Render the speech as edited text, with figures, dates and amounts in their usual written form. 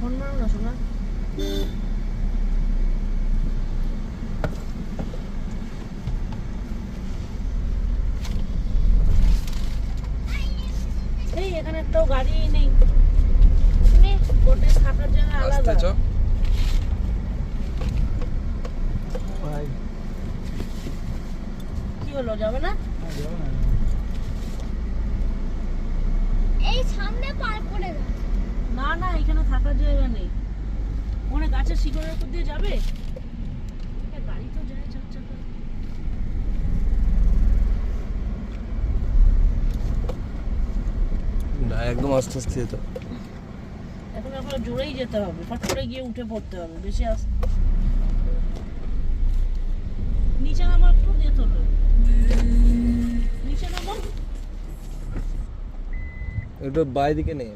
Horn মারো না শোনা। এই এখানে একটাও গাড়ি নেই, কোর্টে থাকার জন্য আলাদা। ভাই কি হলো, যাবে না? এই সামনে পার করে দাও। না না, এখানে থাকার জায়গা নেই। ওখানে গাছের শিকড়ের উপর দিয়ে যাবে? গাড়ি তো যায় চার চাকা। না, একদম আস্তে আস্তে যেতে হবে। এখন জোরেই যেতে হবে, ফট করে গিয়ে উঠে পড়তে হবে, বেশি নিচে নামো, একটু দিয়ে তোলো, নিচে নামো। একটু বাইরে দিকে নেই,